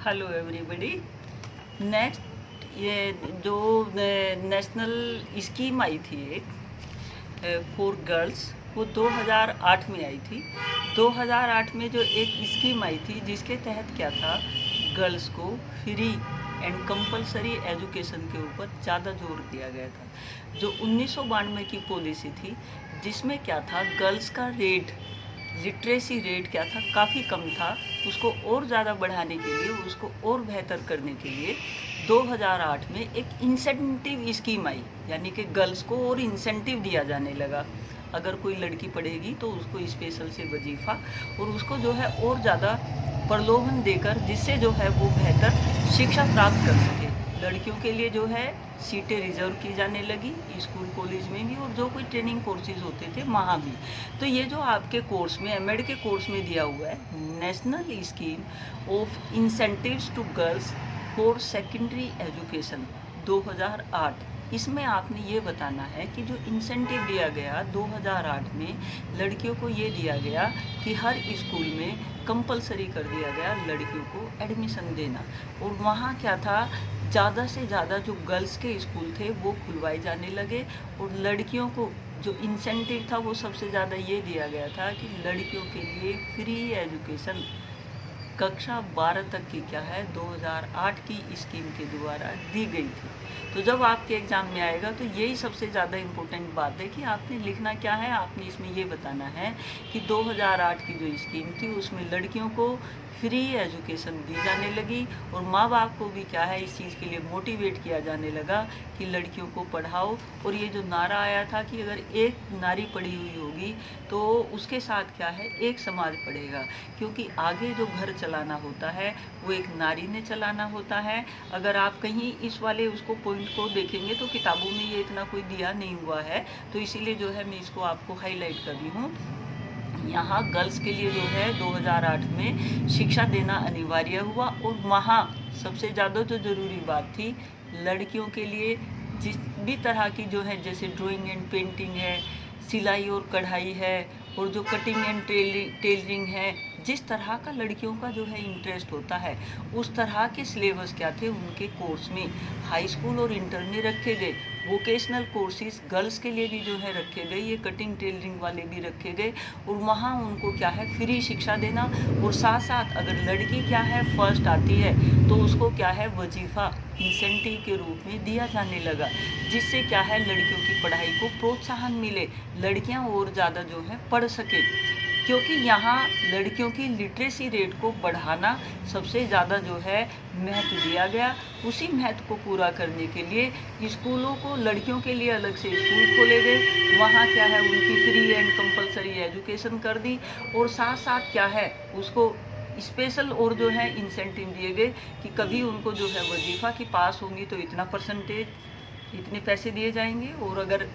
Hello everybody. Next ये जो national scheme आई थी एक फॉर गर्ल्स, वो 2008 में आई थी। 2008 में जो एक स्कीम आई थी जिसके तहत क्या था, गर्ल्स को फ्री एंड कंपलसरी एजुकेशन के ऊपर ज़्यादा जोर दिया गया था। जो 1992 की पॉलिसी थी जिसमें क्या था, गर्ल्स का रेट, लिटरेसी रेट क्या था, काफ़ी कम था। उसको और ज़्यादा बढ़ाने के लिए, उसको और बेहतर करने के लिए 2008 में एक इंसेंटिव स्कीम आई, यानी कि गर्ल्स को और इंसेंटिव दिया जाने लगा। अगर कोई लड़की पढ़ेगी तो उसको स्पेशल से वजीफ़ा और उसको जो है और ज़्यादा प्रलोभन देकर, जिससे जो है वो बेहतर शिक्षा प्राप्त कर सके। लड़कियों के लिए जो है सीटें रिजर्व की जाने लगी, स्कूल कॉलेज में भी, और जो कोई ट्रेनिंग कोर्सेज होते थे वहाँ भी। तो ये जो आपके कोर्स में, एमएड के कोर्स में दिया हुआ है, national scheme of incentives to girls for secondary education 2008, इसमें आपने ये बताना है कि जो इंसेंटिव दिया गया 2008 में, लड़कियों को ये दिया गया कि हर स्कूल में कंपलसरी कर दिया गया लड़कियों को एडमिशन देना। और वहाँ क्या था, ज़्यादा से ज़्यादा जो गर्ल्स के स्कूल थे वो खुलवाए जाने लगे, और लड़कियों को जो इंसेंटिव था वो सबसे ज़्यादा ये दिया गया था कि लड़कियों के लिए फ्री एजुकेशन कक्षा 12 तक की क्या है 2008 की स्कीम के द्वारा दी गई थी। तो जब आपके एग्ज़ाम में आएगा तो यही सबसे ज़्यादा इम्पोर्टेंट बात है कि आपने लिखना क्या है। आपने इसमें ये बताना है कि 2008 की जो स्कीम थी उसमें लड़कियों को फ्री एजुकेशन दी जाने लगी, और माँ बाप को भी क्या है इस चीज़ के लिए मोटिवेट किया जाने लगा कि लड़कियों को पढ़ाओ। और ये जो नारा आया था कि अगर एक नारी पढ़ी हुई होगी तो उसके साथ क्या है, एक समाज पढ़ेगा, क्योंकि आगे जो घर चलाना होता है वो एक नारी ने चलाना होता है। अगर आप कहीं इस वाले उसको पॉइंट को देखेंगे तो किताबों में ये इतना कोई दिया नहीं हुआ है, तो इसीलिए जो है मैं इसको आपको हाईलाइट कर रही हूँ। यहाँ गर्ल्स के लिए जो है 2008 में शिक्षा देना अनिवार्य हुआ, और वहाँ सबसे ज़्यादा जो ज़रूरी बात थी, लड़कियों के लिए जिस भी तरह की जो है, जैसे ड्राइंग एंड पेंटिंग है, सिलाई और कढ़ाई है, और जो कटिंग एंड टेलरिंग है, जिस तरह का लड़कियों का जो है इंटरेस्ट होता है, उस तरह के सिलेबस क्या थे उनके कोर्स में हाई स्कूल और इंटर में रखे गए। वोकेशनल कोर्सेज गर्ल्स के लिए भी जो है रखे गए, ये कटिंग टेलरिंग वाले भी रखे गए, और वहाँ उनको क्या है फ्री शिक्षा देना। और साथ साथ अगर लड़की क्या है फर्स्ट आती है तो उसको क्या है वजीफ़ा इंसेंटिव के रूप में दिया जाने लगा, जिससे क्या है लड़कियों की पढ़ाई को प्रोत्साहन मिले, लड़कियां और ज़्यादा जो है पढ़ सके। क्योंकि यहाँ लड़कियों की लिटरेसी रेट को बढ़ाना सबसे ज़्यादा जो है महत्व दिया गया। उसी महत्व को पूरा करने के लिए स्कूलों को, लड़कियों के लिए अलग से स्कूल खोले गए, वहाँ क्या है उनकी फ्री एंड कंपलसरी एजुकेशन कर दी, और साथ साथ क्या है उसको स्पेशल और जो है इंसेंटिव दिए गए कि कभी उनको जो है वजीफ़ा की पास होंगी तो इतना परसेंटेज, इतने पैसे दिए जाएंगे, और अगर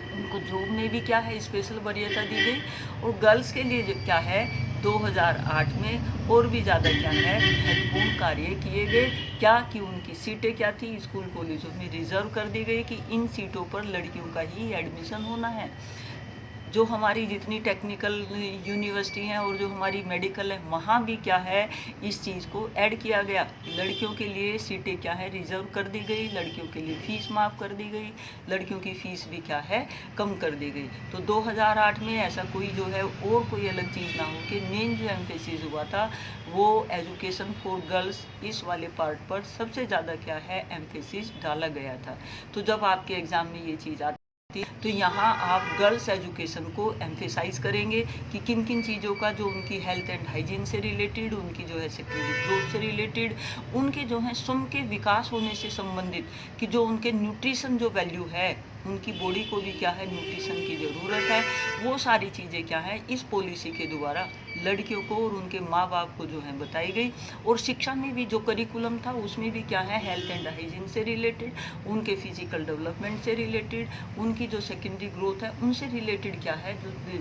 उनको जॉब में भी क्या है स्पेशल वरीयता दी गई। और गर्ल्स के लिए क्या है 2008 में और भी ज़्यादा क्या है महत्वपूर्ण कार्य किए गए, क्या कि उनकी सीटें क्या थी स्कूल कॉलेजों में रिजर्व कर दी गई कि इन सीटों पर लड़कियों का ही एडमिशन होना है। जो हमारी जितनी टेक्निकल यूनिवर्सिटी हैं और जो हमारी मेडिकल है, वहाँ भी क्या है इस चीज़ को ऐड किया गया। लड़कियों के लिए सीटें क्या है रिजर्व कर दी गई, लड़कियों के लिए फ़ीस माफ़ कर दी गई, लड़कियों की फ़ीस भी क्या है कम कर दी गई। तो 2008 में ऐसा कोई जो है और कोई अलग चीज़ ना हो कि मेन जो एम्फेसिस हुआ था वो एजुकेशन फॉर गर्ल्स, इस वाले पार्ट पर सबसे ज़्यादा क्या है एम्फेसिस डाला गया था। तो जब आपके एग्ज़ाम में ये चीज़ आती तो यहाँ आप गर्ल्स एजुकेशन को एम्फेसाइज करेंगे कि किन किन चीज़ों का, जो उनकी हेल्थ एंड हाइजीन से रिलेटेड, उनकी जो है सेकेंडरी ग्रोथ से रिलेटेड, उनके जो है स्वयं के विकास होने से संबंधित, कि जो उनके न्यूट्रिशन जो वैल्यू है, उनकी बॉडी को भी क्या है न्यूट्रिशन की ज़रूरत है, वो सारी चीज़ें क्या है इस पॉलिसी के द्वारा लड़कियों को और उनके माँ बाप को जो है बताई गई। और शिक्षा में भी जो करिकुलम था उसमें भी क्या है हेल्थ एंड हाइजीन से रिलेटेड, उनके फिजिकल डेवलपमेंट से रिलेटेड, उनकी जो सेकेंडरी ग्रोथ है उनसे रिलेटेड क्या है जो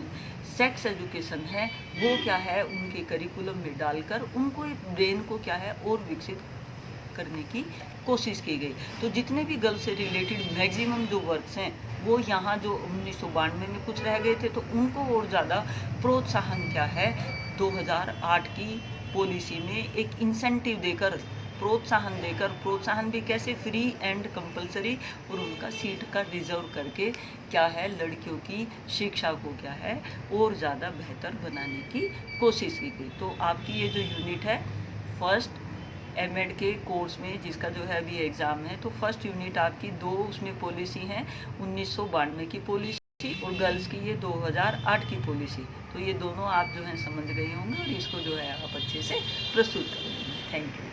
सेक्स एजुकेशन है वो क्या है उनके करिकुलम में डालकर उनको ब्रेन को क्या है और विकसित करने की कोशिश की गई। तो जितने भी गर्ल्स से रिलेटेड मैक्सिमम जो वर्क्स हैं वो यहाँ जो 1992 में कुछ रह गए थे, तो उनको और ज़्यादा प्रोत्साहन क्या है 2008 की पॉलिसी में एक इंसेंटिव देकर, प्रोत्साहन भी कैसे, फ्री एंड कंपलसरी, और उनका सीट का रिजर्व करके क्या है, लड़कियों की शिक्षा को क्या है और ज़्यादा बेहतर बनाने की कोशिश की गई। तो आपकी ये जो यूनिट है फर्स्ट एमएड के कोर्स में, जिसका जो है अभी एग्ज़ाम है, तो फर्स्ट यूनिट आपकी 2 उसमें पॉलिसी हैं, 1992 की पॉलिसी और गर्ल्स की ये 2008 की पॉलिसी। तो ये दोनों आप जो है समझ गए होंगे और इसको जो है आप अच्छे से प्रस्तुत करेंगे। Thank you.